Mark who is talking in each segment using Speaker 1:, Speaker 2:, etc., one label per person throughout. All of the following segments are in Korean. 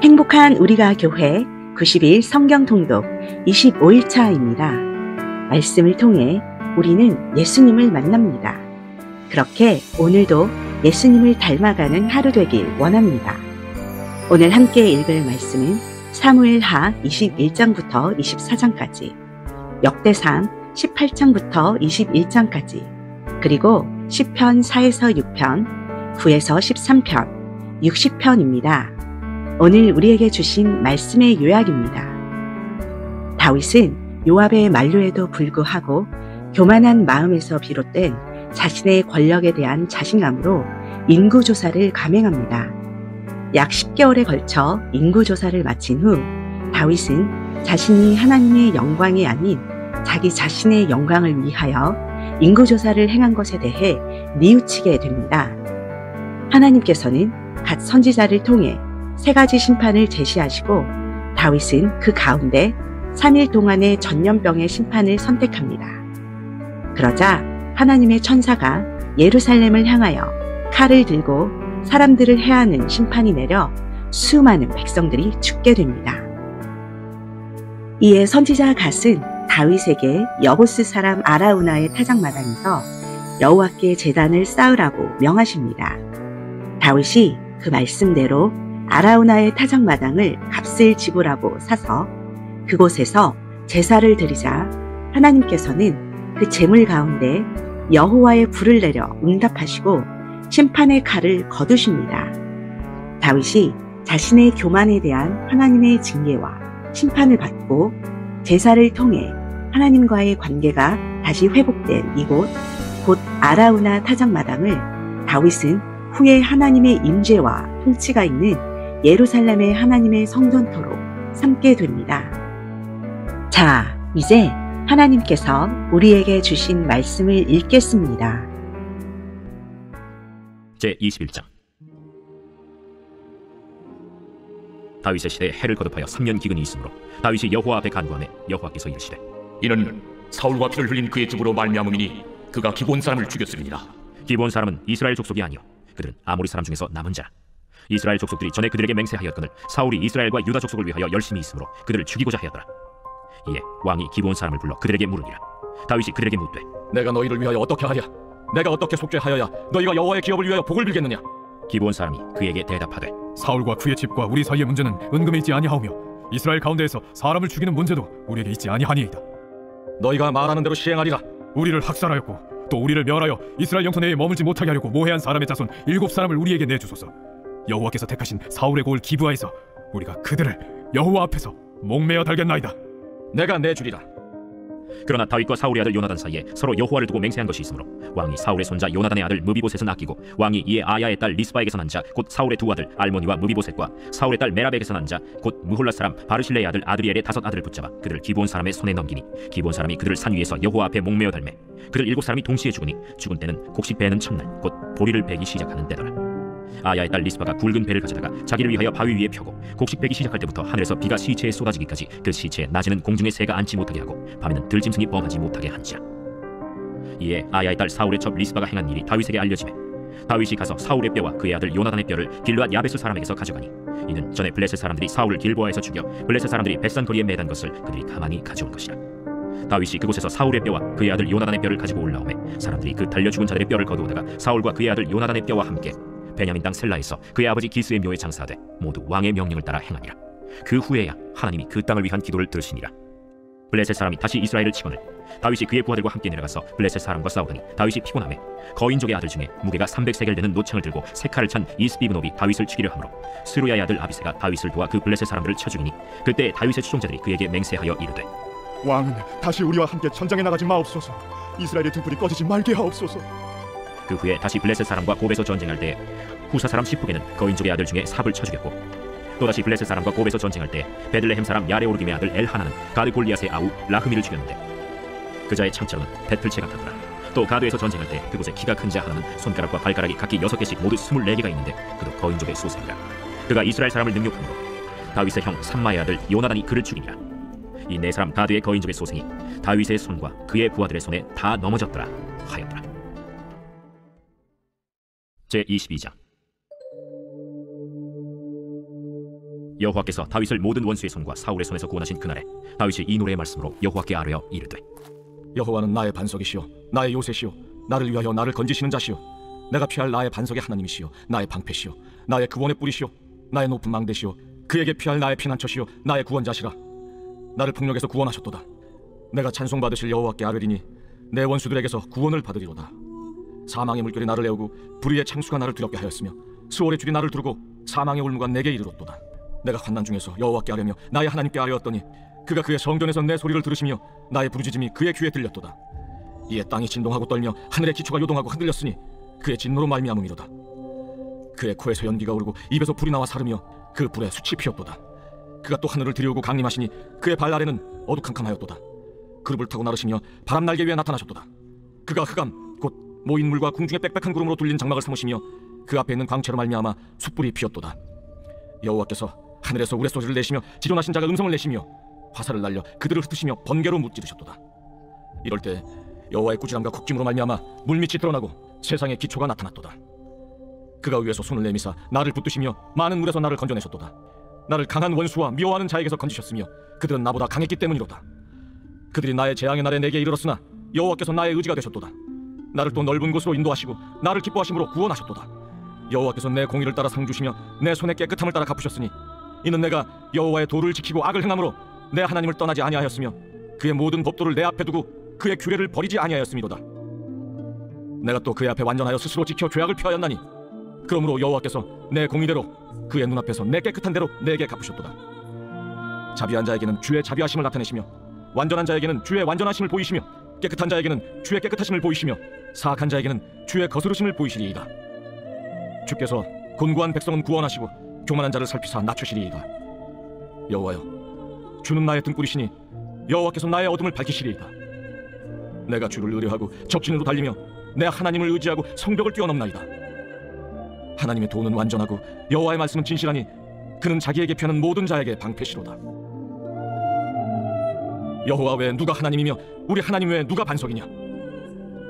Speaker 1: 행복한 우리가 교회 90일 성경 통독 25일차입니다. 말씀을 통해 우리는 예수님을 만납니다. 그렇게 오늘도 예수님을 닮아가는 하루 되길 원합니다. 오늘 함께 읽을 말씀은 사무엘하 21장부터 24장까지, 역대상 18장부터 21장까지, 그리고 시편 4에서 6편, 9에서 13편, 60편입니다. 오늘 우리에게 주신 말씀의 요약입니다. 다윗은 요압의 만류에도 불구하고 교만한 마음에서 비롯된 자신의 권력에 대한 자신감으로 인구조사를 감행합니다. 약 10개월에 걸쳐 인구조사를 마친 후 다윗은 자신이 하나님의 영광이 아닌 자기 자신의 영광을 위하여 인구조사를 행한 것에 대해 뉘우치게 됩니다. 하나님께서는 갓 선지자를 통해 세 가지 심판을 제시하시고 다윗은 그 가운데 3일 동안의 전염병의 심판을 선택합니다. 그러자 하나님의 천사가 예루살렘을 향하여 칼을 들고 사람들을 해하는 심판이 내려 수많은 백성들이 죽게 됩니다. 이에 선지자 갓은 다윗에게 여보스 사람 아라우나의 타작마당에서 여호와께 제단을 쌓으라고 명하십니다. 다윗이 그 말씀대로 아라우나의 타작마당을 값을 지불하고 사서 그곳에서 제사를 드리자 하나님께서는 그 제물 가운데 여호와의 불을 내려 응답하시고 심판의 칼을 거두십니다. 다윗이 자신의 교만에 대한 하나님의 징계와 심판을 받고 제사를 통해 하나님과의 관계가 다시 회복된 이곳 곧 아라우나 타작마당을 다윗은 후에 하나님의 임재와 통치가 있는 예루살렘의 하나님의 성전토로 삼게 됩니다. 자, 이제 하나님께서 우리에게 주신 말씀을 읽겠습니다.
Speaker 2: 제21장. 다윗의 시대에 해를 거듭하여 3년 기근이 있으므로 다윗이 여호와 앞에 간구하매 여호와께서 이르시되
Speaker 3: 이는 사울과 피를 흘린 그의 집으로 말미암음이니 그가 기브온 사람을 죽였음이니라.
Speaker 2: 기브온 사람은 이스라엘 족속이 아니요 그들은 아모리 사람 중에서 남은 자라. 이스라엘 족속들이 전에 그들에게 맹세하였거늘 사울이 이스라엘과 유다 족속을 위하여 열심히 있으므로 그들을 죽이고자 하였더라. 이에 왕이 기브온 사람을 불러 그들에게 물으니라. 다윗이 그들에게 묻되
Speaker 3: 내가 너희를 위하여 어떻게 하랴? 내가 어떻게 속죄하여야 너희가 여호와의 기업을 위하여 복을 빌겠느냐?
Speaker 2: 기브온 사람이 그에게 대답하되
Speaker 4: 사울과 그의 집과 우리 사이의 문제는 은금에 있지 아니하오며 이스라엘 가운데에서 사람을 죽이는 문제도 우리에게 있지 아니하니이다.
Speaker 3: 너희가 말하는 대로 시행하리라.
Speaker 4: 우리를 학살하였고 또 우리를 멸하여 이스라엘 영토 내에 머물지 못하게 하려고 모해한 사람의 자손 7사람을 우리에게 내주소서. 여호와께서 택하신 사울의 고을 기브아에서 우리가 그들을 여호와 앞에서 목매어 달겠나이다.
Speaker 3: 내가 내주리라.
Speaker 2: 그러나 다윗과 사울의 아들 요나단 사이에 서로 여호와를 두고 맹세한 것이 있으므로 왕이 사울의 손자 요나단의 아들 무비보셋은 아끼고 왕이 이에 아야의 딸 리스바에게서 난 자 곧 사울의 두 아들 알모니와 무비보셋과 사울의 딸 메랍에게서 난 자 곧 무홀라 사람 바르실레의 아들 아드리엘의 5 아들을 붙잡아 그들을 기브온 사람의 손에 넘기니 기브온 사람이 그들을 산 위에서 여호와 앞에 목매어 달매 그들 7사람이 동시에 죽으니 죽은 때는 곡식 베는 첫날 곧 보리를 베기 시작하는 때더라. 아야의 딸 리스바가 굵은 배를 가져다가 자기를 위하여 바위 위에 펴고 곡식 베기 시작할 때부터 하늘에서 비가 시체에 쏟아지기까지 그 시체에 낮에는 공중에 새가 앉지 못하게 하고 밤에는 들짐승이 범하지 못하게 한지라. 이에 아야의 딸 사울의 첩 리스바가 행한 일이 다윗에게 알려지매 다윗이 가서 사울의 뼈와 그의 아들 요나단의 뼈를 길르앗 야베스 사람에게서 가져가니 이는 전에 블레셋 사람들이 사울을 길보아에서 죽여 블레셋 사람들이 벳산 거리에 매단 것을 그들이 가만히 가져온 것이라. 다윗이 그곳에서 사울의 뼈와 그의 아들 요나단의 뼈를 가지고 올라오매 사람들이 그 달려 죽은 자들의 뼈를 거두어다가 사울과 그의 아들 요나단의 뼈와 함께 베냐민 땅 셀라에서 그의 아버지 기스의 묘에 장사하되 모두 왕의 명령을 따라 행하니라. 그 후에야 하나님이 그 땅을 위한 기도를 들으시니라. 블레셋 사람이 다시 이스라엘을 치거늘 다윗이 그의 부하들과 함께 내려가서 블레셋 사람과 싸우더니 다윗이 피곤하매 거인족의 아들 중에 무게가 300세겔 되는 노창을 들고 세 칼을 찬 이스비브노비 다윗을 죽이려 하므로 스루야의 아들 아비새가 다윗을 도와 그 블레셋 사람들을 쳐 죽이니 그때 다윗의 추종자들이 그에게 맹세하여 이르되
Speaker 5: 왕은 다시 우리와 함께 전장에 나가지 마옵소서. 이스라엘의 등불이 꺼지지 말게 하옵소서.
Speaker 2: 그 후에 다시 블레셋 사람과 곱에서 전쟁할 때 후사 사람 시프게는 거인족의 아들 중에 삽을 쳐 죽였고 또다시 블레셋 사람과 곱에서 전쟁할 때 베들레헴 사람 야레오르김의 아들 엘하나는 가드 골리앗의 아우 라흐미를 죽였는데 그자의 창자로는 배틀채 같았더라. 또 가드에서 전쟁할 때 그곳에 키가 큰 자 하나는 손가락과 발가락이 각기 6개씩 모두 24개가 있는데 그도 거인족의 소생이라. 그가 이스라엘 사람을 능욕함으로 다윗의 형 삼마의 아들 요나단이 그를 죽이니라. 이 네 사람 가드의 거인족의 소생이 다윗의 손과 그의 부하들의 손에 다 넘어졌더라 하였더라. 제22장. 여호와께서 다윗을 모든 원수의 손과 사울의 손에서 구원하신 그날에 다윗이 이 노래의 말씀으로 여호와께 아뢰어 이르되
Speaker 6: 여호와는 나의 반석이시요 나의 요새시요 나를 위하여 나를 건지시는 자시요 내가 피할 나의 반석의 하나님이시요 나의 방패시요 나의 구원의 뿌리시요 나의 높은 망대시요 그에게 피할 나의 피난처시요 나의 구원자시라. 나를 폭력에서 구원하셨도다. 내가 찬송받으실 여호와께 아뢰리니 내 원수들에게서 구원을 받으리로다. 사망의 물결이 나를 내오고 불의의 창수가 나를 두렵게 하였으며 수월의 줄이 나를 두르고 사망의 올무가 내게 이르렀도다. 내가 환난 중에서 여호와께 아뢰며 나의 하나님께 아뢰었더니 그가 그의 성전에서 내 소리를 들으시며 나의 부르짖음이 그의 귀에 들렸도다. 이에 땅이 진동하고 떨며 하늘의 기초가 요동하고 흔들렸으니 그의 진노로 말미암음이로다. 그의 코에서 연기가 오르고 입에서 불이 나와 사르며 그 불에 숯이 피었도다. 그가 또 하늘을 들이우고 강림하시니 그의 발 아래는 어두캄캄하였도다. 그룹을 타고 나르시며 바람 날개 위에 나타나셨도다. 그가 흑암 곧 모인 물과 궁중의 빽빽한 구름으로 둘린 장막을 삼으시며 그 앞에 있는 광채로 말미암아 숯불이 피었도다. 여호와께서 하늘에서 우레소리를 내시며 지존하신 자가 음성을 내시며 화살을 날려 그들을 흩으시며 번개로 무찌르셨도다. 이럴 때 여호와의 꾸지람과 곡짐으로 말미암아 물밑이 드러나고 세상의 기초가 나타났도다. 그가 위에서 손을 내미사 나를 붙드시며 많은 물에서 나를 건져내셨도다. 나를 강한 원수와 미워하는 자에게서 건지셨으며 그들은 나보다 강했기 때문이로다. 그들이 나의 재앙의 날에 내게 이르렀으나 여호와께서 나의 의지가 되셨도다. 나를 또 넓은 곳으로 인도하시고 나를 기뻐하심으로 구원하셨도다. 여호와께서 내 공의를 따라 상 주시며 내 손의 깨끗함을 따라 갚으셨으니 이는 내가 여호와의 도를 지키고 악을 행함으로 내 하나님을 떠나지 아니하였으며 그의 모든 법도를 내 앞에 두고 그의 규례를 버리지 아니하였음이로다. 내가 또 그의 앞에 완전하여 스스로 지켜 죄악을 피하였나니 그러므로 여호와께서 내 공의대로 그의 눈앞에서 내 깨끗한 대로 내게 갚으셨도다. 자비한 자에게는 주의 자비하심을 나타내시며 완전한 자에게는 주의 완전하심을 보이시며 깨끗한 자에게는 주의 깨끗하심을 보이시며 사악한 자에게는 주의 거스르심을 보이시리이다. 주께서 곤고한 백성은 구원하시고 교만한 자를 살피사 낮추시리이다. 여호와여, 주는 나의 등불이시니 여호와께서 나의 어둠을 밝히시리이다. 내가 주를 의뢰하고 적진으로 달리며 내 하나님을 의지하고 성벽을 뛰어넘나이다. 하나님의 도는 완전하고 여호와의 말씀은 진실하니 그는 자기에게 피하는 모든 자에게 방패시로다. 여호와 외에 누가 하나님이며 우리 하나님 외에 누가 반석이냐?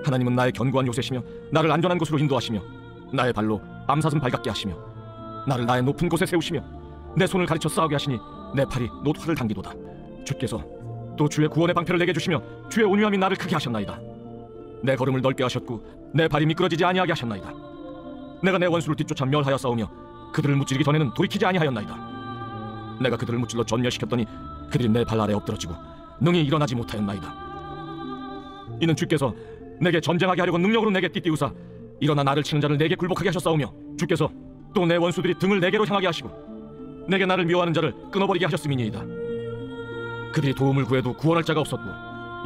Speaker 6: 하나님은 나의 견고한 요새시며 나를 안전한 곳으로 인도하시며 나의 발로 암사슴 발같게 하시며 나를 나의 높은 곳에 세우시며 내 손을 가르쳐 싸우게 하시니 내 팔이 노화를 당기도다. 주께서 또 주의 구원의 방패를 내게 주시며 주의 온유함이 나를 크게 하셨나이다. 내 걸음을 넓게 하셨고 내 발이 미끄러지지 아니하게 하셨나이다. 내가 내 원수를 뒤쫓아 멸하여 싸우며 그들을 무찌르기 전에는 돌이키지 아니하였나이다. 내가 그들을 무찔러 전멸시켰더니 그들이 내 발 아래 엎드러지고 능히 일어나지 못하였나이다. 이는 주께서 내게 전쟁하게 하려고 능력으로 내게 띠띠우사 일어나 나를 치는 자를 내게 굴복하게 하셨사오며 주께서 또 내 원수들이 등을 내게로 향하게 하시고 내게 나를 미워하는 자를 끊어버리게 하셨음이니이다. 그들이 도움을 구해도 구원할 자가 없었고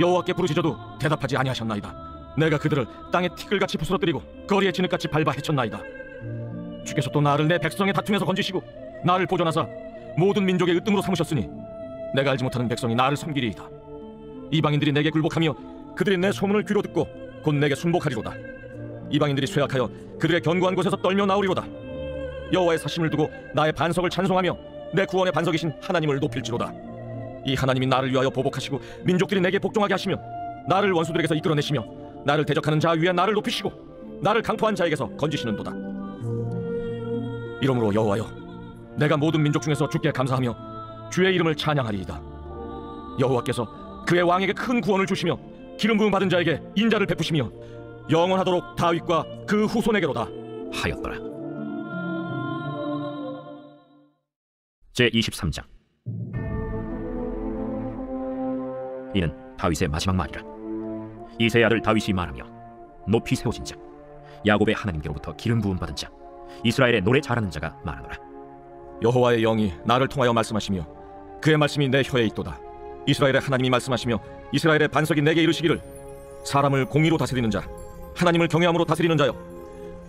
Speaker 6: 여호와께 부르짖어도 대답하지 아니하셨나이다. 내가 그들을 땅에 티끌같이 부스러뜨리고 거리에 진흙같이 밟아 해쳤나이다. 주께서 또 나를 내 백성의 다툼에서 건지시고 나를 보존하사 모든 민족의 으뜸으로 삼으셨으니 내가 알지 못하는 백성이 나를 섬기리이다. 이방인들이 내게 굴복하며 그들이 내 소문을 귀로 듣고 곧 내게 순복하리로다. 이방인들이 쇠약하여 그들의 견고한 곳에서 떨며 나오리로다. 여호와의 사심을 두고 나의 반석을 찬송하며 내 구원의 반석이신 하나님을 높일지로다. 이 하나님이 나를 위하여 보복하시고 민족들이 내게 복종하게 하시며 나를 원수들에게서 이끌어내시며 나를 대적하는 자 위에 나를 높이시고 나를 강포한 자에게서 건지시는도다. 이러므로 여호와여, 내가 모든 민족 중에서 주께 감사하며 주의 이름을 찬양하리이다. 여호와께서 그의 왕에게 큰 구원을 주시며 기름 부음 받은 자에게 인자를 베푸시며 영원하도록 다윗과 그 후손에게로다
Speaker 2: 하였더라. 제23장. 이는 다윗의 마지막 말이라. 이새의 아들 다윗이 말하며 높이 세워진 자, 야곱의 하나님께로부터 기름 부음 받은 자, 이스라엘의 노래 잘하는 자가 말하노라.
Speaker 6: 여호와의 영이 나를 통하여 말씀하시며 그의 말씀이 내 혀에 있도다. 이스라엘의 하나님이 말씀하시며 이스라엘의 반석이 내게 이르시기를 사람을 공의로 다스리는 자, 하나님을 경외함으로 다스리는 자여,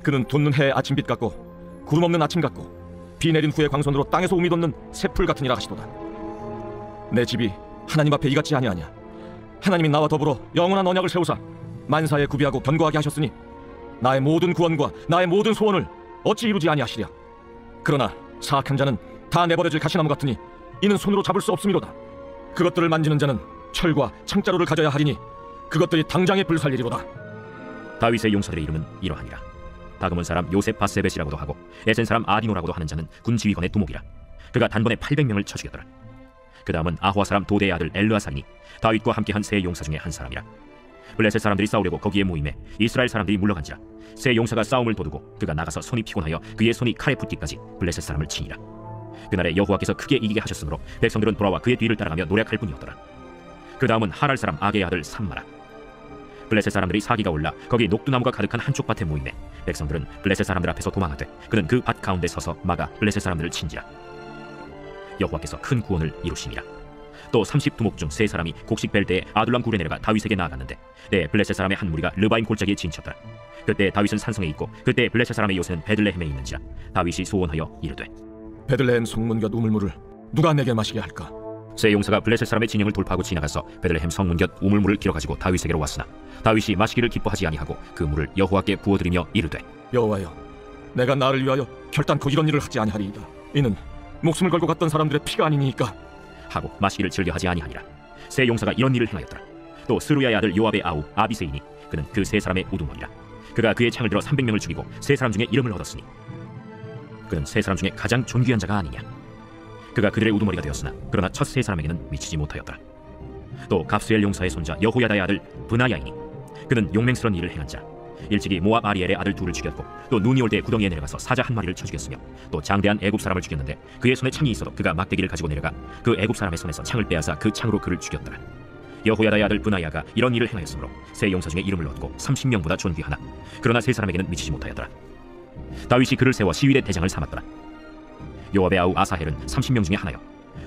Speaker 6: 그는 돋는 해의 아침빛 같고 구름 없는 아침 같고 비 내린 후의 광선으로 땅에서 우미 돋는 새풀 같으니라 하시도다. 내 집이 하나님 앞에 이같지 아니하냐? 하나님이 나와 더불어 영원한 언약을 세우사 만사에 구비하고 견고하게 하셨으니 나의 모든 구원과 나의 모든 소원을 어찌 이루지 아니하시랴? 그러나 사악한 자는 다 내버려질 가시나무 같으니 이는 손으로 잡을 수 없음이로다. 그것들을 만지는 자는 철과 창자루를 가져야 하리니 그것들이 당장에 불살리리로다.
Speaker 2: 다윗의 용사들의 이름은 이러하니라. 다그몬 사람 요셉 바세벳이라고도 하고 에센 사람 아디노라고도 하는 자는 군 지휘관의 두목이라. 그가 단번에 800명을 쳐 죽였더라. 그 다음은 아호와 사람 도대의 아들 엘르아살이니 다윗과 함께한 세 용사 중에 한 사람이라. 블레셋 사람들이 싸우려고 거기에 모임에 이스라엘 사람들이 물러간지라. 세 용사가 싸움을 도두고 그가 나가서 손이 피곤하여 그의 손이 칼에 붙기까지 블레셋 사람을 치니라. 그날에 여호와께서 크게 이기게 하셨으므로 백성들은 돌아와 그의 뒤를 따라가며 노력할 뿐이었더라. 그 다음은 하랄 사람 아게의 아들 삼마라. 블레셋 사람들이 사기가 올라 거기 녹두나무가 가득한 한쪽 밭에 모임에 백성들은 블레셋 사람들 앞에서 도망하되 그는 그 밭 가운데 서서 막아 블레셋 사람들을 친지라. 여호와께서 큰 구원을 이루시니라. 또 30두목 중 세 사람이 곡식 벨 때에 아둘람 굴에 내려가 다윗에게 나아갔는데 내 블레셋 사람의 한 무리가 르바임 골짜기에 진쳤더라. 그때 다윗은 산성에 있고 그때 블레셋 사람의 요새는 베들레헴에 있는지라. 다윗이 소원하여 이르되
Speaker 6: 베들레헴 성문 곁 우물물을 누가 내게 마시게 할까?
Speaker 2: 세 용사가 블레셋 사람의 진영을 돌파하고 지나가서 베들레헴 성문 곁 우물물을 길어가지고 다윗에게로 왔으나 다윗이 마시기를 기뻐하지 아니하고 그 물을 여호와께 부어드리며 이르되
Speaker 6: 여호와여, 내가 나를 위하여 결단코 이런 일을 하지 아니하리이다. 이는 목숨을 걸고 갔던 사람들의 피가 아니니까
Speaker 2: 하고 마시기를 즐겨하지 아니하니라. 세 용사가 이런 일을 행하였더라. 또 스루야의 아들 요압의 아우 아비세이니 그는 그 세 사람의 우두머리라. 그가 그의 창을 들어 300명을 죽이고 세 사람 중에 이름을 얻었으니 그는 세 사람 중에 가장 존귀한 자가 아니냐. 그가 그들의 우두머리가 되었으나 그러나 첫 세 사람에게는 미치지 못하였더라. 또 갑수엘 용사의 손자 여호야다의 아들 브나야이니 그는 용맹스러운 일을 행한 자. 일찍이 모압 아리엘의 아들 둘을 죽였고 또 눈이 올 때 구덩이에 내려가서 사자 한 마리를 쳐 죽였으며 또 장대한 애굽 사람을 죽였는데 그의 손에 창이 있어도 그가 막대기를 가지고 내려가 그 애굽 사람의 손에서 창을 빼앗아 그 창으로 그를 죽였더라. 여호야다의 아들 브나야가 이런 일을 행하였으므로 세 용사 중에 이름을 얻고 30명보다 존귀하나 그러나 세 사람에게는 미치지 못하였더라. 다윗이 그를 세워 시위대 대장을 삼았더라. 요압의 아우 아사헬은 30명 중에 하나요.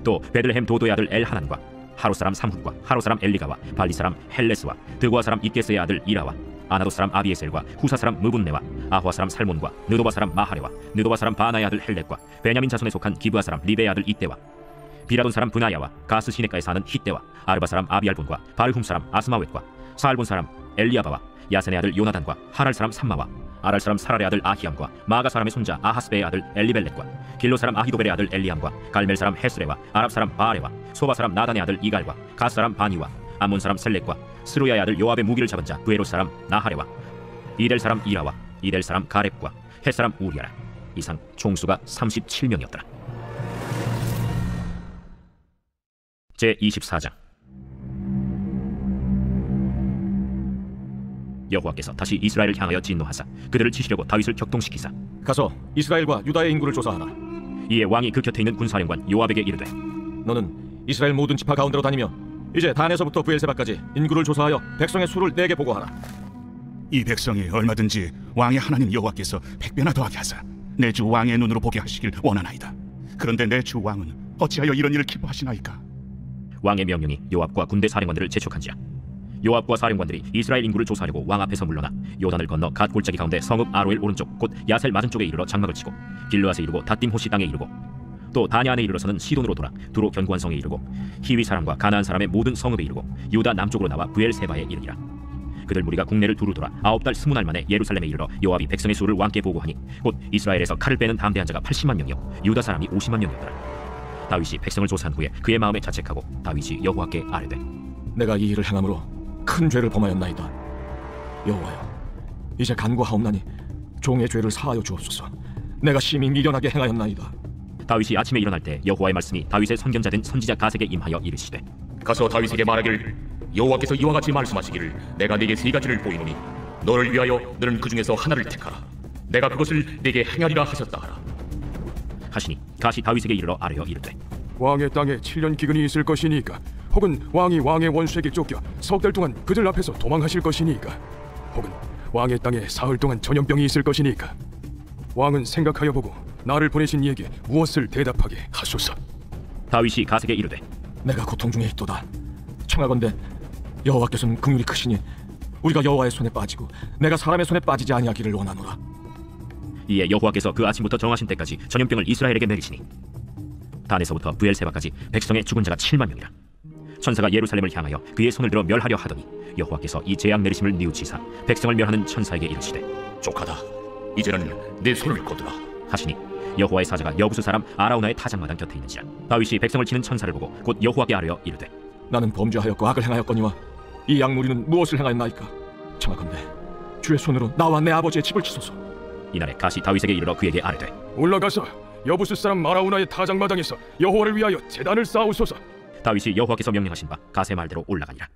Speaker 2: 또 베들레헴 도도의 아들 엘하난과 하로 사람 삼훗과 하로 사람 엘리가와 발리 사람 헬레스와 드고아 사람 이게스의 아들 이라와 아나도 사람 아비에셀과 후사 사람 무분네와 아호아 사람 살몬과 느도바 사람 마하레와 느도바 사람 바나의 아들 헬렛과 베냐민 자손에 속한 기브아 사람 리베의 아들 이때와 비라돈 사람 브나야와 가스 시내가에 사는 히때와 아르바 사람 아비알본과 바르훔 사람 아스마웻과 사알본 사람 엘리아바와 야센의 아들 요나단과 하랄 사람 삼마와 아랄 사람 사랄의 아들 아히암과 마가 사람의 손자 아하스베의 아들 엘리벨렛과 길로 사람 아히도벨의 아들 엘리암과 갈멜 사람 헤스레와 아랍 사람 바레와 소바 사람 나단의 아들 이갈과 가스 사람 바니와 암몬 사람 셀렉과 스루야의 아들 요압의 무기를 잡은 자 부에롯 사람 나하레와 이델 사람 이라와 이델 사람 가렙과 헷 사람 우리아라. 이상 총수가 37명이었더라. 제24장. 여호와께서 다시 이스라엘을 향하여 진노하사 그들을 치시려고 다윗을 격동시키사
Speaker 6: 가서 이스라엘과 유다의 인구를 조사하라.
Speaker 2: 이에 왕이 그 곁에 있는 군사령관 요압에게 이르되
Speaker 6: 너는 이스라엘 모든 지파 가운데로 다니며 이제 단에서부터 브엘세바까지 인구를 조사하여 백성의 수를 내게 보고하라.
Speaker 7: 이 백성이 얼마든지 왕의 하나님 여호와께서 100배나 더하게 하사 내 주 왕의 눈으로 보게 하시길 원하나이다. 그런데 내 주 왕은 어찌하여 이런 일을 기뻐하시나이까?
Speaker 2: 왕의 명령이 요압과 군대 사령관들을 재촉한지라. 요압과 사령관들이 이스라엘 인구를 조사하려고 왕 앞에서 물러나 요단을 건너 갓 골짜기 가운데 성읍 아로엘 오른쪽 곧 야셀 맞은쪽에 이르러 장막을 치고 길르앗에 이르고 닷딤 호시 땅에 이르고 또 다냐안에 이르러서는 시돈으로 돌아 두로 견고한 성에 이르고 히위 사람과 가나안 사람의 모든 성읍에 이르고 유다 남쪽으로 나와 브엘세바에 이르니라. 그들 무리가 국내를 두루 돌아 9달 20날 만에 예루살렘에 이르러 요압이 백성의 수를 왕께 보고하니 곧 이스라엘에서 칼을 빼는 담대한 자가 80만 명이요 유다 사람이 50만 명이었더라. 다윗이 백성을 조사한 후에 그의 마음에 자책하고 다윗이 여호와께 아뢰되
Speaker 6: 내가 이 일을 행함으로 큰 죄를 범하였나이다. 여호와여, 이제 간구하옵나니 종의 죄를 사하여 주옵소서. 내가 심히 미련하게 행하였나이다.
Speaker 2: 다윗이 아침에 일어날 때 여호와의 말씀이 다윗의 선견자된 선지자 가세게 임하여 이르시되
Speaker 3: 가서 다윗에게 말하기를 여호와께서 이와 같이 말씀하시기를 내가 네게 세 가지를 보이노니 너를 위하여 너는 그 중에서 하나를 택하라. 내가 그것을 네게 행하리라 하셨다 하라.
Speaker 2: 하시니 가시 다윗에게 이르러 아뢰어 이르되
Speaker 8: 왕의 땅에 7년 기근이 있을 것이니까 혹은 왕이 왕의 원수에게 쫓겨 석 달 동안 그들 앞에서 도망하실 것이니까 혹은 왕의 땅에 사흘 동안 전염병이 있을 것이니까 왕은 생각하여 보고 나를 보내신 이에게 무엇을 대답하게 하소서.
Speaker 2: 다윗이 가세게 이르되
Speaker 6: 내가 고통 중에 있도다. 청하건대 여호와께서는 긍휼이 크시니 우리가 여호와의 손에 빠지고 내가 사람의 손에 빠지지 아니하기를 원하노라.
Speaker 2: 이에 여호와께서 그 아침부터 정하신 때까지 전염병을 이스라엘에게 내리시니 단에서부터 브엘세바까지 백성의 죽은 자가 7만 명이라. 천사가 예루살렘을 향하여 그의 손을 들어 멸하려 하더니 여호와께서 이 재앙 내리심을 뉘우치사 백성을 멸하는 천사에게 이르시되
Speaker 3: 족하다. 이제는 내 손을 거두라
Speaker 2: 하시니 여호와의 사자가 여부수 사람 아라우나의 타작마당 곁에 있는지라. 다윗이 백성을 치는 천사를 보고 곧 여호와께 아뢰어 이르되
Speaker 6: 나는 범죄하였고 악을 행하였거니와 이 양무리는 무엇을 행하였나이까? 청하건대 주의 손으로 나와 내 아버지의 집을 치소서.
Speaker 2: 이날에 가시 다윗에게 이르러 그에게 아뢰되
Speaker 8: 올라가서 여부스 사람 마라우나의 타작마당에서 여호와를 위하여 제단을 쌓으소서.
Speaker 2: 다윗이 여호와께서 명령하신 바 가세 말대로 올라가니라.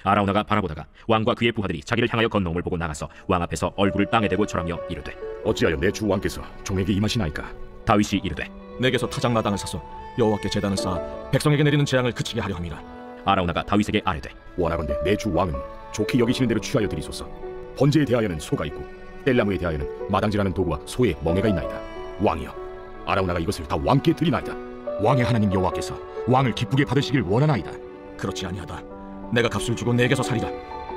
Speaker 2: 아라우나가 바라보다가 왕과 그의 부하들이 자기를 향하여 건너옴을 보고 나가서 왕 앞에서 얼굴을 땅에 대고 절하며 이르되,
Speaker 9: 어찌하여 내 주 왕께서 종에게 임하시나이까?
Speaker 2: 다윗이 이르되,
Speaker 6: 내게서 타작마당을 사서 여호와께 제단을 쌓아 백성에게 내리는 재앙을 그치게 하려 함이라.
Speaker 2: 아라우나가 다윗에게 아뢰되,
Speaker 9: 원하건대 내 주 왕은 좋게 여기시는 대로 취하여 드리소서. 번제에 대하여는 소가 있고 뗄나무에 대하여는 마당질하는 도구와 소의 멍에가 있나이다. 왕이여, 아라우나가 이것을 다 왕께 드리나이다. 왕의 하나님 여호와께서 왕을 기쁘게 받으시길 원하나이다.
Speaker 6: 그렇지 아니하다. 내가 값을 주고 내게서 사리라.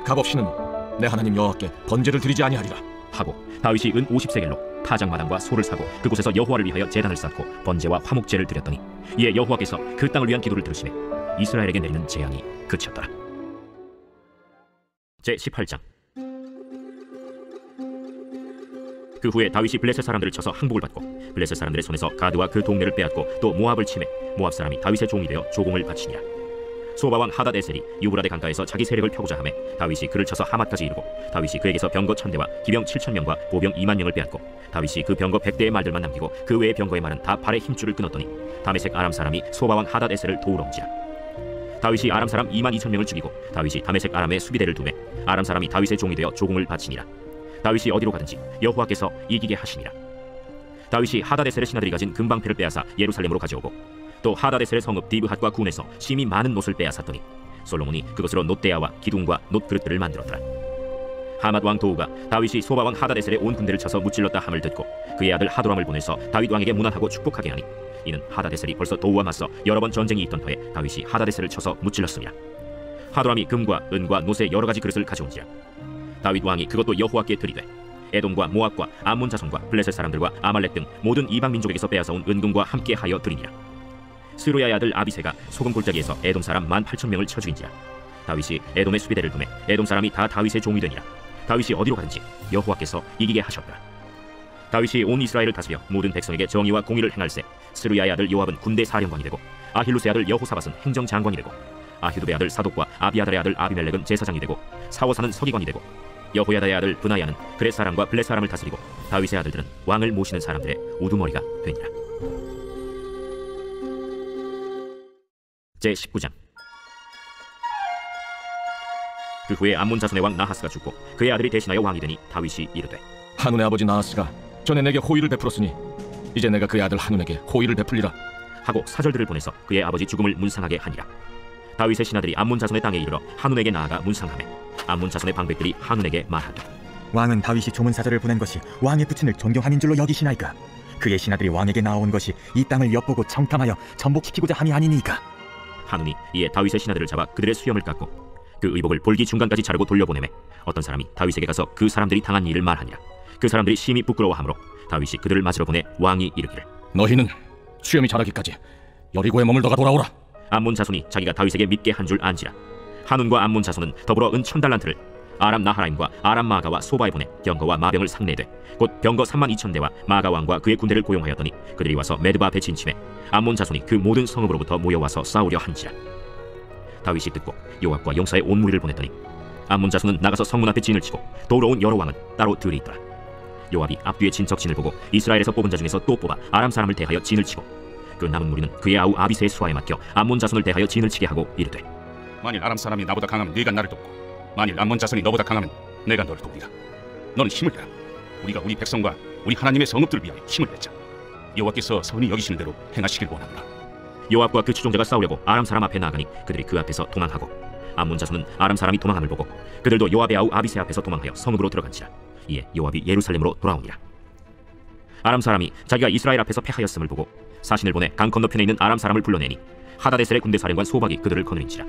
Speaker 6: 값없이는 내 하나님 여호와께 번제를 드리지 아니하리라.
Speaker 2: 하고 다윗이 은 50세겔로 타작마당과 소를 사고 그곳에서 여호와를 위하여 제단을 쌓고 번제와 화목제를 드렸더니 이에 여호와께서 그 땅을 위한 기도를 들으시매 이스라엘에게 내리는 재앙이 그치었더라. 제18장. 그 후에 다윗이 블레셋 사람들을 쳐서 항복을 받고 블레셋 사람들의 손에서 가드와 그 동네를 빼앗고 또 모압을 치매 모압 사람이 다윗의 종이 되어 조공을 바치니라. 소바왕 하닷에셀이 유브라데 강가에서 자기 세력을 펴고자 하매 다윗이 그를 쳐서 하맛까지 이르고 다윗이 그에게서 병거 1000대와 기병 7000명과 보병 20000명을 빼앗고 다윗이 그 병거 100대의 말들만 남기고 그 외의 병거의 말은 다 발의 힘줄을 끊었더니 다메섹 아람 사람이 소바왕 하닷에셀을 도우러 온지라. 다윗이 아람 사람 22000명을 죽이고 다윗이 다메섹 아람의 수비대를 두매 아람 사람이 다윗의 종이 되어 조공을 바치니라. 다윗이 어디로 가든지 여호와께서 이기게 하시니라. 다윗이 하닷에셀의 신하들이 가진 금방패를 빼앗아 예루살렘으로 가져오고 또 하닷에셀의 성읍 디브핫과 군에서 심히 많은 놋을 빼앗았더니 솔로몬이 그것으로 놋대야와 기둥과 놋그릇들을 만들었더라. 하맛 왕 도우가 다윗이 소바 왕 하닷에셀의 온 군대를 쳐서 무찔렀다 함을 듣고 그의 아들 하도람을 보내서 다윗 왕에게 문안하고 축복하게 하니 이는 하닷에셀이 벌써 도우와 맞서 여러 번 전쟁이 있던 터에 다윗이 하닷에셀을 쳐서 무찔렀습니다. 하도람이 금과 은과 놋의 여러 가지 그릇을 가져온지라. 다윗 왕이 그것도 여호와께 드리되 에돔과 모압과 암몬 자손과 블레셋 사람들과 아말렉 등 모든 이방 민족에게서 빼앗아온 은금과 함께 하여 드리니라. 스루야의 아들 아비새가 소금 골짜기에서 에돔 사람 18,000명을 쳐 죽인지라. 다윗이 에돔의 수비대를 두매 에돔 사람이 다 다윗의 종이 되니라. 다윗이 어디로 가든지 여호와께서 이기게 하셨더라. 다윗이 온 이스라엘을 다스려 모든 백성에게 정의와 공의를 행할세 스루야의 아들 요압은 군대 사령관이 되고 아힐루스의 아들 여호사밧은 행정장관이 되고 아휴드의 아들 사독과 아비아달의 아들 아비멜렉은 제사장이 되고 사워사는 서기관이 되고 여호야다의 아들 브나야는 그렛 사람과 블렛 사람을 다스리고 다윗의 아들들은 왕을 모시는 사람들의 우두머리가 되니라. 제19장. 그 후에 암몬 자손의 왕 나하스가 죽고 그의 아들이 대신하여 왕이 되니 다윗이 이르되,
Speaker 6: 한운의 아버지 나하스가 전에 내게 호의를 베풀었으니 이제 내가 그의 아들 한운에게 호의를 베풀리라
Speaker 2: 하고 사절들을 보내서 그의 아버지 죽음을 문상하게 하니라. 다윗의 신하들이 암몬 자손의 땅에 이르러 한운에게 나아가 문상하매 암몬 자손의 방백들이 한운에게 말하되,
Speaker 10: 왕은 다윗이 조문 사절을 보낸 것이 왕의 부친을 존경함인 줄로 여기시나이까? 그의 신하들이 왕에게 나온 것이 이 땅을 엿보고 청탐하여 전복시키고자 함이 아니니까.
Speaker 2: 한운이 이에 다윗의 신하들을 잡아 그들의 수염을 깎고 그 의복을 볼기 중간까지 자르고 돌려보내매 어떤 사람이 다윗에게 가서 그 사람들이 당한 일을 말하니라. 그 사람들이 심히 부끄러워하므로 다윗이 그들을 맞으러 보내 왕이 이르기를,
Speaker 6: 너희는 수염이 자라기까지 여리고에 머물다가 돌아오라.
Speaker 2: 암몬 자손이 자기가 다윗에게 믿게 한 줄 안지라. 한운과 암몬 자손은 더불어 은 1000달란트를 아람 나하라임과 아람 마가와 소바에 보내 병거와 마병을 상례되 곧 병거 32,000대와 마가 왕과 그의 군대를 고용하였더니 그들이 와서 메드바 앞에 진침해 암몬 자손이 그 모든 성읍으로부터 모여와서 싸우려 한지라. 다윗이 듣고 요압과 용사의 온 무리를 보냈더니 암몬 자손은 나가서 성문 앞에 진을 치고 도우러 온 여러 왕은 따로 들이 있더라. 요압이 앞뒤에 진척 진을 보고 이스라엘에서 뽑은 자 중에서 또 뽑아 아람 사람을 대하여 진을 치고 그 남은 무리는 그의 아우 아비새의 수하에 맡겨 암몬 자손을 대하여 진을 치게 하고 이르되,
Speaker 7: 만일 아람 사람이 나보다 강하면 네가 나를 돕고 만일 암몬 자손이 너보다 강하면 내가 너를 돕리라. 너는 힘을 내라. 우리가 우리 백성과 우리 하나님의 성읍들을 위하여 힘을 내자. 여호와께서 선히 여기시는 대로 행하시길 원하노라.
Speaker 2: 요압과 그 추종자가 싸우려고 아람 사람 앞에 나가니 그들이 그 앞에서 도망하고 암몬 자손은 아람 사람이 도망함을 보고 그들도 요압의 아우 아비새 앞에서 도망하여 성읍으로 들어간지라. 이에 요압이 예루살렘으로 돌아오니라. 아람 사람이 자기가 이스라엘 앞에서 패하였음을 보고 사신을 보내 강 건너편에 있는 아람 사람을 불러내니 하다데셀의 군대 사령관 소박이 그들을 거느린지라.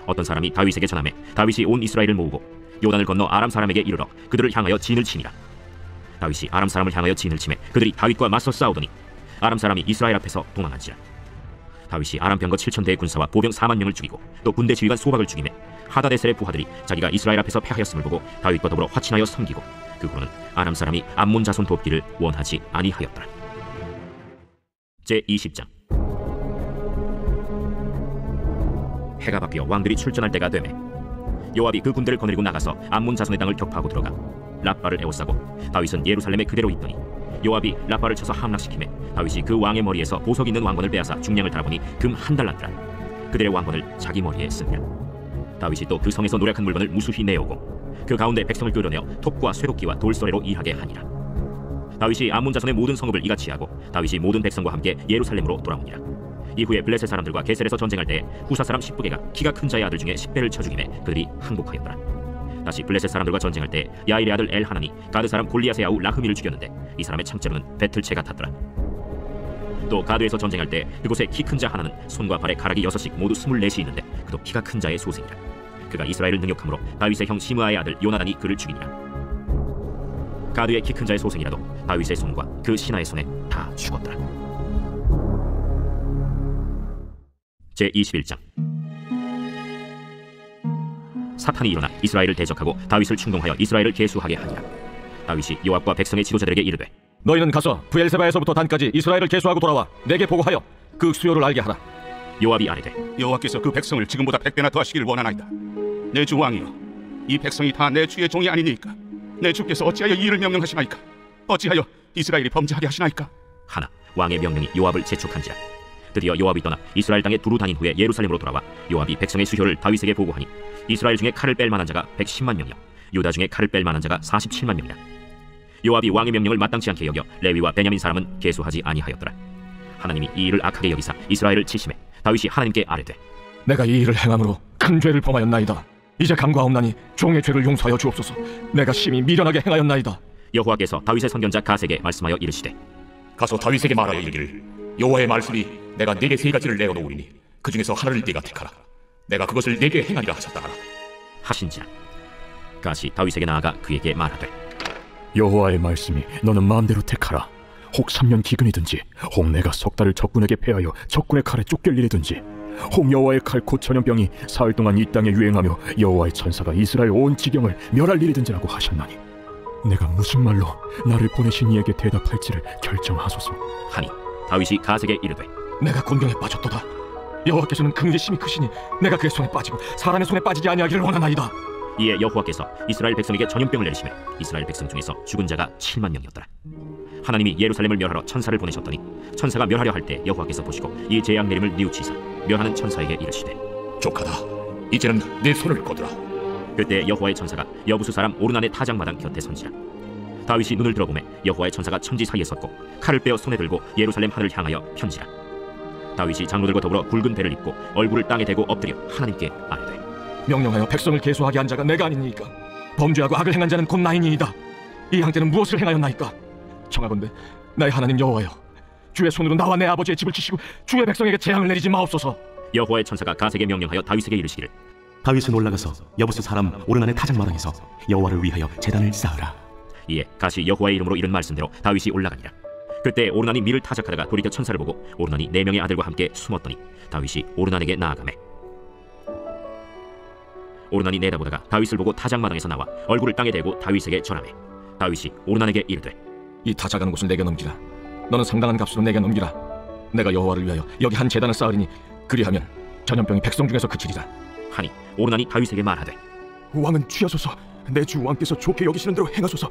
Speaker 2: 어떤 사람이 다윗에게 전하매 다윗이 온 이스라엘을 모으고 요단을 건너 아람 사람에게 이르러 그들을 향하여 진을 치니라. 다윗이 아람 사람을 향하여 진을 치매 그들이 다윗과 맞서 싸우더니 아람 사람이 이스라엘 앞에서 도망한지라. 다윗이 아람 병거 7,000대의 군사와 보병 40,000명을 죽이고 또 군대 지휘관 소박을 죽이매 하다데셀의 부하들이 자기가 이스라엘 앞에서 패하였음을 보고 다윗과 더불어 화친하여 섬기고 그 후로는 아람 사람이 암몬 자손 돕기를 원하지 아니하였더라. 제20장. 해가 바뀌어 왕들이 출전할 때가 되매 요압이 그 군대를 거느리고 나가서 암몬 자손의 땅을 격파하고 들어가 랍바를 에워싸고 다윗은 예루살렘에 그대로 있더니 요압이 라파를 쳐서 함락시키매 다윗이 그 왕의 머리에서 보석 있는 왕관을 빼앗아 중량을 달아보니 금 한 달란트라. 그들의 왕관을 자기 머리에 쓰니라. 다윗이 또 그 성에서 노력한 물건을 무수히 내오고 그 가운데 백성을 끌어내어 톱과 쇠도끼와 돌소래로 일하게 하니라. 다윗이 암몬 자손의 모든 성읍을 이같이 하고 다윗이 모든 백성과 함께 예루살렘으로 돌아오니라. 이후에 블레셋 사람들과 게셀에서 전쟁할 때 후사 사람 십부게가 키가 큰 자의 아들 중에 10배를 쳐 죽이매 그들이 항복하였더라. 다시 블레셋 사람들과 전쟁할 때 야일의 아들 엘하나니 가드 사람 골리앗의 아우 라흐미를 죽였는데 이 사람의 창자로는 배틀채 같았더라. 또 가드에서 전쟁할 때 그곳에 키 큰 자 하나는 손과 발에 가락이 6씩 모두 24이 있는데 그도 키가 큰 자의 소생이라. 그가 이스라엘을 능욕함으로 다윗의 형 시므아의 아들 요나단이 그를 죽이니라. 가드의 키 큰 자의 소생이라도 다윗의 손과 그 신하의 손에 다 죽었더라. 제21장. 사탄이 일어나 이스라엘을 대적하고 다윗을 충동하여 이스라엘을 계수하게 하니라. 다윗이 요압과 백성의 지도자들에게 이르되
Speaker 6: 너희는 가서 브엘세바에서부터 단까지 이스라엘을 계수하고 돌아와 내게 보고하여 그 수요를 알게 하라.
Speaker 2: 요압이 아뢰되
Speaker 7: 여호와께서 그 백성을 지금보다 100배나 더하시기를 원하나이다. 내 주 왕이여, 이 백성이 다 내 주의 종이 아니니까 내 주께서 어찌하여 이 일을 명령하시나이까? 어찌하여 이스라엘이 범죄하게 하시나이까?
Speaker 2: 하나 왕의 명령이 요압을 재촉한지라. 드디어 요압이 떠나 이스라엘 땅에 두루 다닌 후에 예루살렘으로 돌아와 요압이 백성의 수효를 다윗에게 보고하니 이스라엘 중에 칼을 뺄 만한 자가 110만 명이요 유다 중에 칼을 뺄 만한 자가 47만 명이라. 요압이 왕의 명령을 마땅치 않게 여겨 레위와 베냐민 사람은 계수하지 아니하였더라. 하나님이 이 일을 악하게 여기사 이스라엘을 치심해 다윗이 하나님께 아뢰되
Speaker 6: 내가 이 일을 행함으로 큰 죄를 범하였나이다. 이제 간과하옵나니 종의 죄를 용서하여 주옵소서. 내가 심히 미련하게 행하였나이다.
Speaker 2: 여호와께서 다윗의 선견자 갓에게 말씀하여 이르시되
Speaker 3: 가서 다윗에게 말하여 이르기를 여호와의 말씀이 내가 네게 3가지를 내어 놓으리니 그 중에서 하나를 네가 택하라. 내가 그것을 네게 행하리라 하셨다 하라.
Speaker 2: 하신지라. 갓이 다윗에게 나아가 그에게 말하되
Speaker 8: 여호와의 말씀이 너는 마음대로 택하라. 혹 3년 기근이든지 혹 내가 석 달을 적군에게 패하여 적군의 칼에 쫓길 일이든지 혹 여호와의 칼 곧 전염병이 사흘 동안 이 땅에 유행하며 여호와의 천사가 이스라엘 온 지경을 멸할 일이든지라고 하셨나니 내가 무슨 말로 나를 보내신 이에게 대답할지를 결정하소서
Speaker 2: 하니 다윗이 갓에게 이르되
Speaker 6: 내가 곤경에 빠졌도다. 여호와께서는 긍휼이 심히 크시니 내가 그의 손에 빠지고 사람의 손에 빠지지 아니하기를 원하나이다.
Speaker 2: 이에 여호와께서 이스라엘 백성에게 전염병을 내리시매 이스라엘 백성 중에서 죽은 자가 7만 명이었더라. 하나님이 예루살렘을 멸하러 천사를 보내셨더니 천사가 멸하려 할 때 여호와께서 보시고 이 재앙 내림을 뉘우치사 멸하는 천사에게 이르시되
Speaker 3: 조카다, 이제는 내 손을 꺼두라.
Speaker 2: 그때 여호와의 천사가 여부수 사람 오르난의 타작마당 곁에 선지라. 다윗이 눈을 들어보매 여호와의 천사가 천지 사이에 섰고 칼을 빼어 손에 들고 예루살렘 하늘을 향하여 편지라. 다윗이 장로들과 더불어 굵은 배를 입고 얼굴을 땅에 대고 엎드려 하나님께 아뢰되
Speaker 6: 명령하여 백성을 계수하게 한 자가 내가 아니니까 범죄하고 악을 행한 자는 곧 나이니이다. 이 형제는 무엇을 행하였나이까? 청하건대 나의 하나님 여호와여, 주의 손으로 나와 내 아버지의 집을 치시고 주의 백성에게 재앙을 내리지 마옵소서.
Speaker 2: 여호와의 천사가 갓에게 명령하여 다윗에게 이르시기를
Speaker 11: 다윗은 올라가서 여부수 사람 오르난의 타작마당에서 여호와를 위하여 제단을 쌓으라.
Speaker 2: 이에 갓이 여호와의 이름으로 이른 말씀대로 다윗이 올라가니라. 그때 오르난이 밀을 타작하다가 돌이켜 천사를 보고 오르난이 4명의 아들과 함께 숨었더니 다윗이 오르난에게 나아가매 오르난이 내다보다가 다윗을 보고 타작마당에서 나와 얼굴을 땅에 대고 다윗에게 절하매 다윗이 오르난에게 이르되
Speaker 6: 이 타작하는 곳을 내게 넘기라. 너는 상당한 값으로 내게 넘기라. 내가 여호와를 위하여 여기 한 제단을 쌓으리니 그리하면 전염병이 백성 중에서 그치리라.
Speaker 2: 하니 오르난이 다윗에게 말하되
Speaker 8: 왕은 취하소서. 내 주 왕께서 좋게 여기시는 대로 행하소서.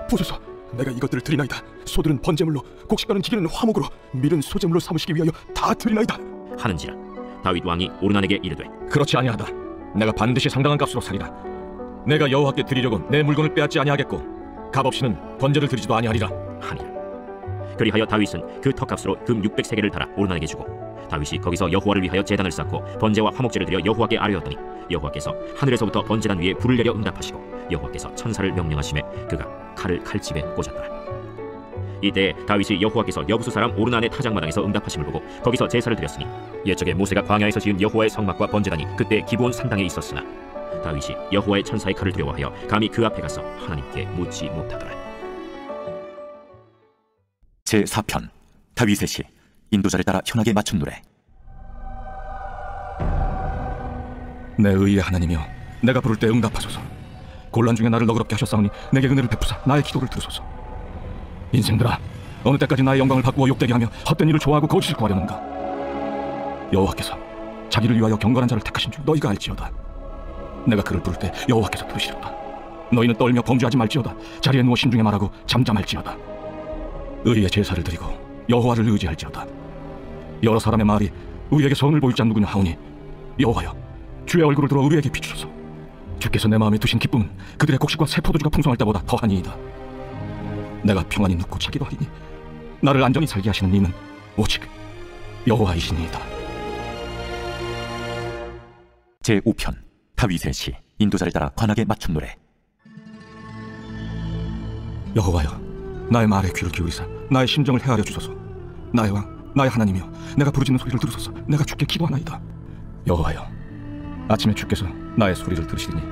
Speaker 8: 보소서, 내가 이것들을 드리나이다. 소들은 번제물로, 곡식가는 기계는 화목으로, 밀은 소제물로 삼으시기 위하여 다 드리나이다
Speaker 2: 하는지라. 다윗 왕이 오르난에게 이르되
Speaker 6: 그렇지 아니하다. 내가 반드시 상당한 값으로 사리라. 내가 여호와께 드리려고 내 물건을 빼앗지 아니하겠고 값없이는 번제를 드리지도 아니하리라
Speaker 2: 하니라. 그리하여 다윗은 그 턱값으로 금 600세겔을 달아 오르난에게 주고 다윗이 거기서 여호와를 위하여 제단을 쌓고 번제와 화목제를 드려 여호와께 아뢰었더니 여호와께서 하늘에서부터 번제단 위에 불을 내려 응답하시고 여호와께서 천사를 명령하심에 그가 칼을 칼집에 꽂았더라. 이때 다윗이 여호와께서 여부수 사람 오르난의 타작마당에서 응답하심을 보고 거기서 제사를 드렸으니 옛적에 모세가 광야에서 지은 여호와의 성막과 번제단이 그때 기브온 산당에 있었으나 다윗이 여호와의 천사의 칼을 두려워하여 감히 그 앞에 가서 하나님께 묻지 못하더라.
Speaker 10: 제4편 다윗의 시 인도자를 따라 현악에 맞춘 노래.
Speaker 6: 내 의의 하나님이여, 내가 부를 때 응답하소서. 곤란 중에 나를 너그럽게 하셨사오니 내게 은혜를 베푸사 나의 기도를 들으소서. 인생들아, 어느 때까지 나의 영광을 바꾸어 욕되게 하며 헛된 일을 좋아하고 거짓을 구하려는가? 여호와께서 자기를 위하여 경건한 자를 택하신 줄 너희가 알지어다. 내가 그를 부를 때 여호와께서 들으시렸다. 너희는 떨며 범죄하지 말지어다. 자리에 누워 신중히 말하고 잠잠할지어다. 의의 제사를 드리고 여호와를 의지할지어다. 여러 사람의 말이 우리에게 선을 보일 자 누구냐 하오니 여호와여, 주의 얼굴을 들어 우리에게 비추소서. 주께서 내 마음에 두신 기쁨은 그들의 곡식과 새 포도주가 풍성할 때보다 더하니이다. 내가 평안히 눕고 자기도 하리니 나를 안전히 살게 하시는 이는 오직 여호와이시니이다.
Speaker 10: 제5편 다윗의 시 인도자를 따라 관악에 맞춘 노래.
Speaker 6: 여호와여, 나의 말에 귀를 기울이사 나의 심정을 헤아려 주소서. 나의 왕, 나의 하나님이여, 내가 부르짖는 소리를 들으소서. 내가 주께 기도하나이다. 여호와여, 아침에 주께서 나의 소리를 들으시리니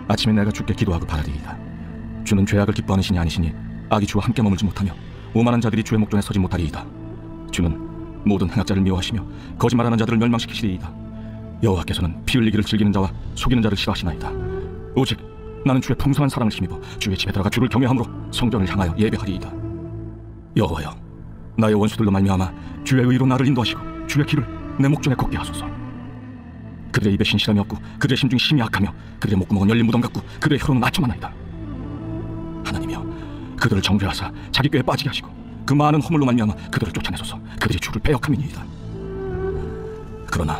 Speaker 6: 아침에 내가 주께 기도하고 바라리이다. 주는 죄악을 기뻐하는 신이 아니시니 악이 주와 함께 머물지 못하며 오만한 자들이 주의 목전에 서지 못하리이다. 주는 모든 행악자를 미워하시며 거짓말하는 자들을 멸망시키시리이다. 여호와께서는 피 흘리기를 즐기는 자와 속이는 자를 싫어하시나이다. 오직 나는 주의 풍성한 사랑을 힘입어 주의 집에 들어가 주를 경외함으로 성전을 향하여 예배하리이다. 여호와여, 나의 원수들로 말미암아 주의 의로 나를 인도하시고 주의 길을 내 목전에 걷게 하소서. 그들의 입에 신실함이 없고 그들의 심중이 심히 악하며 그들의 목구멍은 열린 무덤 같고 그들의 혀로는 나침하나이다. 하나님이여, 그들을 정죄하사 자기 꾀에 빠지게 하시고 그 많은 허물로 말미암아 그들을 쫓아내소서. 그들이 주를 배역함이니이다. 그러나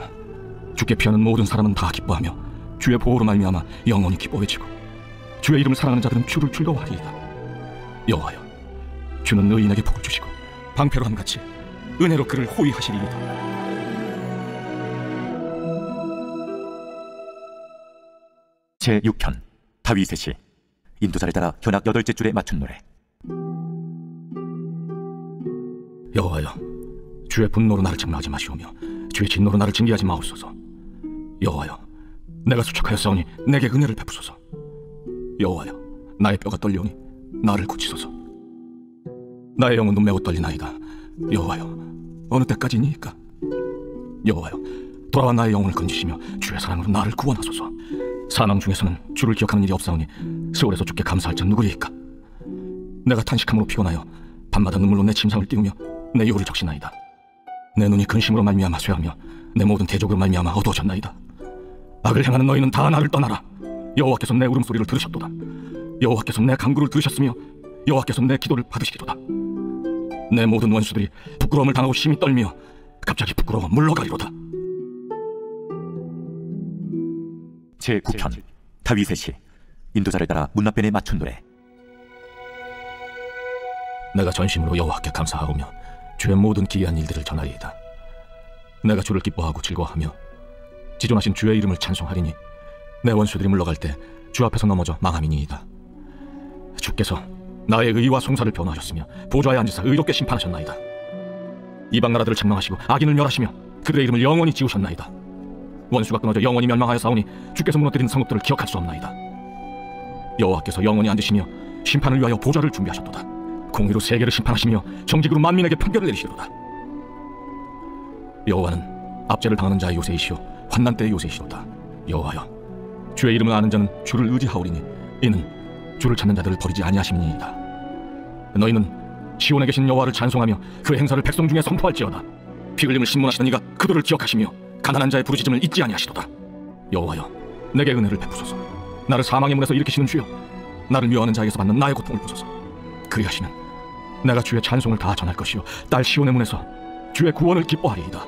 Speaker 6: 주께 피하는 모든 사람은 다 기뻐하며 주의 보호로 말미암아 영원히 기뻐 외치고 주의 이름을 사랑하는 자들은 주를 즐거워하리이다. 여호와여, 주는 의인에게 복을 주시고 방패로 함같이 은혜로 그를 호위하시리이다.
Speaker 10: 제6편 다윗의 시 인도자를 따라 현악 8째 줄에 맞춘 노래.
Speaker 6: 여호와여, 주의 분노로 나를 책망하지 마시오며 주의 진노로 나를 징계하지 마옵소서. 여호와여, 내가 수척하여 싸우니 내게 은혜를 베푸소서. 여호와여, 나의 뼈가 떨리오니 나를 고치소서. 나의 영혼도 매우 떨리나이다. 여호와여, 어느 때까지니이까? 여호와여, 돌아와 나의 영혼을 건지시며 주의 사랑으로 나를 구원하소서. 사망 중에서는 주를 기억하는 일이 없사오니 세월에서 주께 감사할 자 누구리이까? 내가 탄식함으로 피곤하여 밤마다 눈물로 내 침상을 띄우며 내 유를 적시나이다. 내 눈이 근심으로 말미암아 쇠하며 내 모든 대적으로 말미암아 어두워졌나이다. 악을 행하는 너희는 다 나를 떠나라. 여호와께서 내 울음소리를 들으셨도다. 여호와께서 내 간구를 들으셨으며 여호와께서 내 기도를 받으시리도다. 내 모든 원수들이 부끄러움을 당하고 심히 떨며 갑자기 부끄러워 물러가리로다.
Speaker 10: 제9편 다윗의 시 인도자를 따라 문나변에 맞춘 노래.
Speaker 6: 내가 전심으로 여호와께 감사하오며 주의 모든 기이한 일들을 전하리이다. 내가 주를 기뻐하고 즐거워하며 지존하신 주의 이름을 찬송하리니 내 원수들이 물러갈 때 주 앞에서 넘어져 망함이니이다. 주께서 나의 의와 송사를 변호하셨으며 보좌에 앉으사 의롭게 심판하셨나이다. 이방 나라들을 책망하시고 악인을 멸하시며 그들의 이름을 영원히 지우셨나이다. 원수가 끊어져 영원히 멸망하여 싸우니 주께서 무너뜨린 성읍들을 기억할 수 없나이다. 여호와께서 영원히 앉으시며 심판을 위하여 보좌를 준비하셨도다. 공의로 세계를 심판하시며 정직으로 만민에게 판결을 내리시도다. 여호와는 압제를 당하는 자의 요새이시오 환난 때의 요새이시로다. 여호와여, 주의 이름을 아는 자는 주를 의지하오리니 이는 주를 찾는 자들을 버리지 아니하심이니이다. 너희는 시온에 계신 여호와를 찬송하며 그 행사를 백성 중에 선포할지어다. 피 흘림을 신문하시는 이가 그들을 기억하시며 가난한 자의 부르짖음을 잊지 아니하시도다. 여호와여, 내게 은혜를 베푸소서. 나를 사망의 문에서 일으키시는 주여, 나를 미워하는 자에게서 받는 나의 고통을 보소서. 그리하시면 내가 주의 찬송을 다 전할 것이요 딸 시온의 문에서 주의 구원을 기뻐하리이다.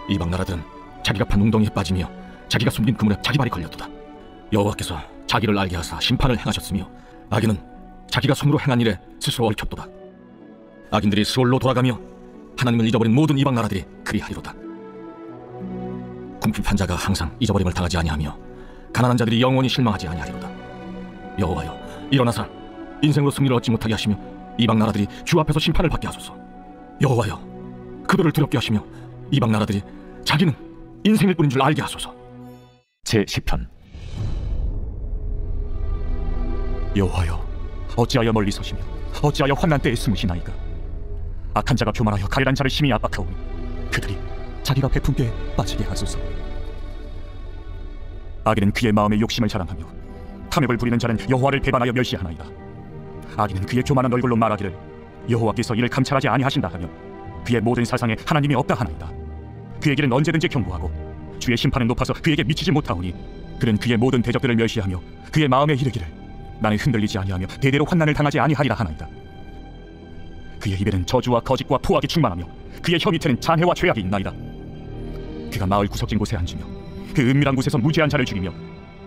Speaker 6: 이방 나라들은 자기가 판 웅덩이에 빠지며 자기가 숨긴 그물에 자기 발이 걸렸도다. 여호와께서 자기를 알게 하사 심판을 행하셨으며 악인은 자기가 손으로 행한 일에 스스로 얽혔도다. 악인들이 스올로 돌아가며 하나님을 잊어버린 모든 이방 나라들이 그리하리로다. 궁핍한 자가 항상 잊어버림을 당하지 아니하며 가난한 자들이 영원히 실망하지 아니하리로다. 여호와여, 일어나사 인생으로 승리를 얻지 못하게 하시며 이방 나라들이 주 앞에서 심판을 받게 하소서. 여호와여, 그들을 두렵게 하시며 이방 나라들이 자기는 인생일 뿐인 줄 알게 하소서.
Speaker 10: 제10편 여호와여, 어찌하여 멀리 서시며 어찌하여 환난 때에 숨으시나이까? 악한 자가 교만하여 가련한 자를 심히 압박하오니 그들이 자기가 베푼 게 빠지게 하소서. 악인은 그의 마음에 욕심을 자랑하며 탐욕을 부리는 자는 여호와를 배반하여 멸시하나이다. 악인은 그의 교만한 얼굴로 말하기를 여호와께서 이를 감찰하지 아니하신다 하며 그의 모든 사상에 하나님이 없다 하나이다. 그에게는 언제든지 경고하고 주의 심판은 높아서 그에게 미치지 못하오니 그는 그의 모든 대적들을 멸시하며 그의 마음에 이르기를 나는 흔들리지 아니하며 대대로 환난을 당하지 아니하리라 하나이다. 그의 입에는 저주와 거짓과 포악이 충만하며 그의 혀 밑에는 잔해와 죄악이 있나이다. 그가 마을 구석진 곳에 앉으며 그 은밀한 곳에서 무죄한 자를 죽이며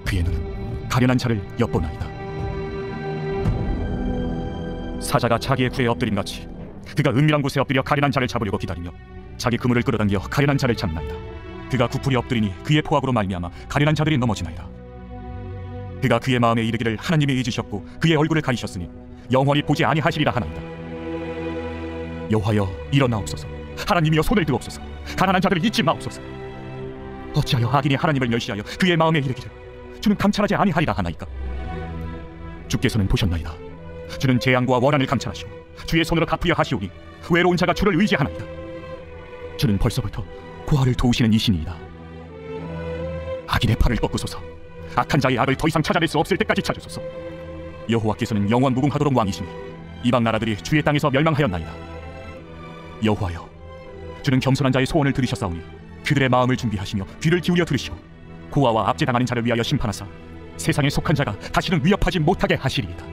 Speaker 10: 그의 눈은 가련한 자를 엿보나이다. 사자가 자기의 굴에 엎드림같이 그가 은밀한 곳에 엎드려 가련한 자를 잡으려고 기다리며 자기 그물을 끌어당겨 가련한 자를 잡나이다. 그가 구풀이 엎드리니 그의 포악으로 말미암아 가련한 자들이 넘어지나이다. 그가 그의 마음에 이르기를 하나님이 잊으셨고 그의 얼굴을 가리셨으니 영원히 보지 아니하시리라 하나이다. 여호와여 일어나옵소서. 하나님이여 손을 들옵소서. 가난한 자들을 잊지 마옵소서. 어찌하여 악인이 하나님을 멸시하여 그의 마음에 이르기를 주는 감찰하지 아니하리라 하나이까. 주께서는 보셨나이다. 주는 재앙과 원한을 감찰하시고 주의 손으로 갚으려 하시오니 외로운 자가 주를 의지하나이다. 주는 벌써부터 고아를 도우시는 이신이이다. 악인의 팔을 꺾으소서. 악한 자의 악을 더 이상 찾아낼 수 없을 때까지 찾으소서. 여호와께서는 영원 무궁하도록 왕이시니 이방 나라들이 주의 땅에서 멸망하였나이다. 여호와여, 주는 겸손한 자의 소원을 들으셨사오니 그들의 마음을 준비하시며 귀를 기울여 들으시고 고아와 압제당하는 자를 위하여 심판하사 세상에 속한 자가 다시는 위협하지 못하게 하시리이다.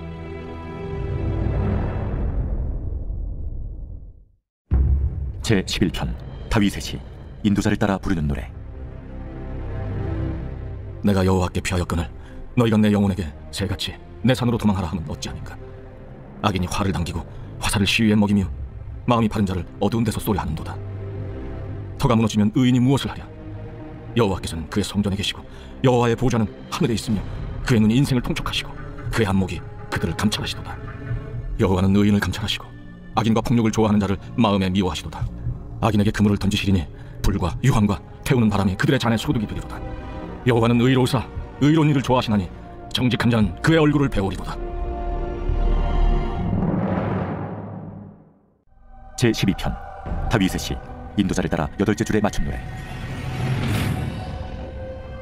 Speaker 11: 제11편 다윗의 시 인도자를 따라 부르는 노래.
Speaker 6: 내가 여호와께 피하였거늘 너희가 내 영혼에게 새같이 내 산으로 도망하라 하면 어찌하니까. 악인이 활을 당기고 화살을 시위에 먹이며 마음이 바른 자를 어두운 데서 쏘려 하는도다. 터가 무너지면 의인이 무엇을 하랴. 여호와께서는 그의 성전에 계시고 여호와의 보좌는 하늘에 있으며 그의 눈이 인생을 통촉하시고 그의 안목이 그들을 감찰하시도다. 여호와는 의인을 감찰하시고 악인과 폭력을 좋아하는 자를 마음에 미워하시도다. 악인에게 그물을 던지시리니 불과 유황과 태우는 바람이 그들의 잔에 소득이 되리로다. 여호와는 의로우사 의로운 일을 좋아하시나니 정직한 자는 그의 얼굴을 배우리로다.
Speaker 11: 제12편 다윗의 시 인도자를 따라 8째 줄에 맞춘 노래.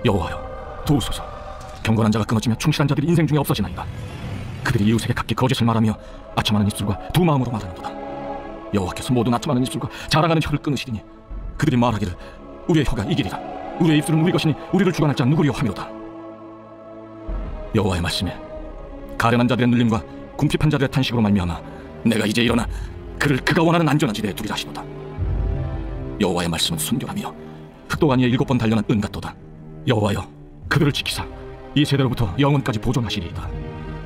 Speaker 6: 여호와여 도우소서. 경건한 자가 끊어지며 충실한 자들이 인생 중에 없어지나이다. 그들이 이웃에게 각기 거짓을 말하며 아첨하는 입술과 두 마음으로 말하는도다. 여호와께서 모든 아첨하는 입술과 자랑하는 혀를 끊으시리니 그들이 말하기를 우리의 혀가 이기리라. 우리의 입술은 우리 것이니 우리를 주관할 자 누구리요 하미로다. 여호와의 말씀에 가련한 자들의 눌림과 궁핍한 자들의 탄식으로 말미암아 내가 이제 일어나 그를 그가 원하는 안전한 지대에 두리라 하시도다. 여호와의 말씀은 순결하며 흑도가니에 7번 단련한 은 같도다. 여호와여 그들을 지키사 이 세대로부터 영원까지 보존하시리이다.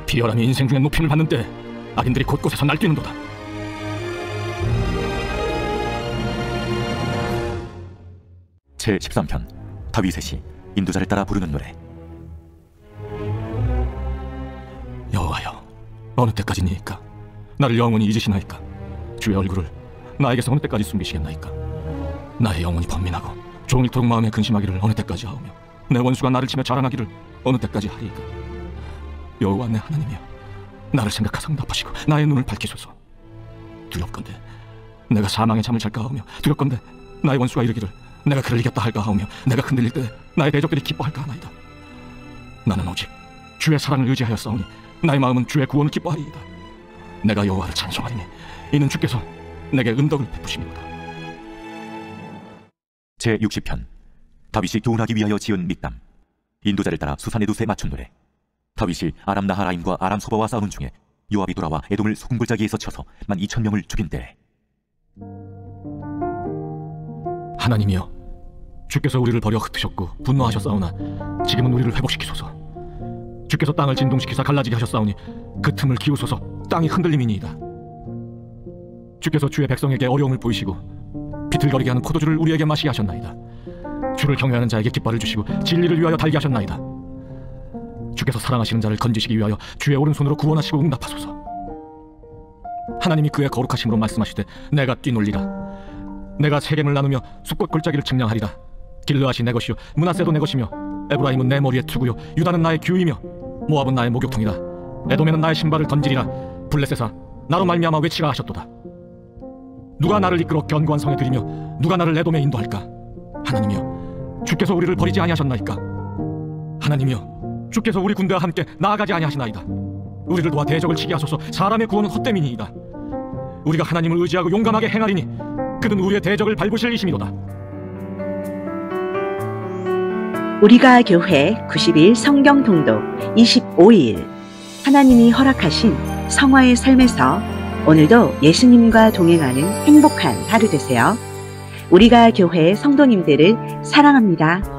Speaker 6: 비열함이 인생 중에 높임을 받는 때 악인들이 곳곳에서 날뛰는도다.
Speaker 11: 제13편 다윗의 시 인도자를 따라 부르는 노래.
Speaker 6: 여호와여 어느 때까지니이까. 나를 영원히 잊으시나이까. 주의 얼굴을 나에게서 어느 때까지 숨기시겠나이까. 나의 영혼이 번민하고 종일토록 마음에 근심하기를 어느 때까지 하오며 내 원수가 나를 치며 자랑하기를 어느 때까지 하리이까. 여호와 내 하나님이여 나를 생각하사 응답하시고 나의 눈을 밝히소서. 두렵건대 내가 사망의 잠을 잘까 하오며 두렵건대 나의 원수가 이르기를 내가 그를 이겼다 할까 하오며 내가 흔들릴 때 나의 대적들이 기뻐할까 하나이다. 나는 오직 주의 사랑을 의지하여 싸우니 나의 마음은 주의 구원을 기뻐하리이다. 내가 여호와를 찬송하리니 이는 주께서 내게 은덕을 베푸심이로다.
Speaker 11: 제60편 다윗이 교훈하기 위하여 지은 믹담. 인도자를 따라 수산의 돛에 맞춘 노래. 다윗이 아람 나하라임과 아람 소바와 싸우는 중에 요압이 돌아와 에돔을 소금골짜기에서 쳐서 12,000명을 죽인 때에.
Speaker 6: 하나님이여 주께서 우리를 버려 흩으셨고 분노하셨사오나 지금은 우리를 회복시키소서. 주께서 땅을 진동시키사 갈라지게 하셨사오니 그 틈을 기우소서. 땅이 흔들림이니이다. 주께서 주의 백성에게 어려움을 보이시고 비틀거리게 하는 포도주를 우리에게 마시게 하셨나이다. 주를 경외하는 자에게 깃발을 주시고 진리를 위하여 달게 하셨나이다. 주께서 사랑하시는 자를 건지시기 위하여 주의 오른손으로 구원하시고 응답하소서. 하나님이 그의 거룩하심으로 말씀하시되 내가 뛰놀리라. 내가 세겜을 나누며 숫꽃 골짜기를 측량하리라. 길르앗이 내 것이요 므낫세도 내 것이며 에브라임은 내 머리의 투구요 유다는 나의 규이며 모압은 나의 목욕통이라. 에돔에는 나의 신발을 던지리라. 블레셋아 나로 말미암아 외치라 하셨도다. 누가 나를 이끌어 견고한 성에 들이며 누가 나를 에돔에 인도할까. 하나님이여 주께서 우리를 버리지 아니하셨나이까. 하나님이여 주께서 우리 군대와 함께 나아가지 아니하시나이다. 우리를 도와 대적을 치게 하소서. 사람의 구원은 헛됨이니이다. 우리가 하나님을 의지하고 용감하게 행하리니 그는 우리의 대적을 밟으실 이심이로다.
Speaker 1: 우리가 교회 90일 성경 통독 25일. 하나님이 허락하신 성화의 삶에서 오늘도 예수님과 동행하는 행복한 하루 되세요. 우리가 교회 성도님들을 사랑합니다.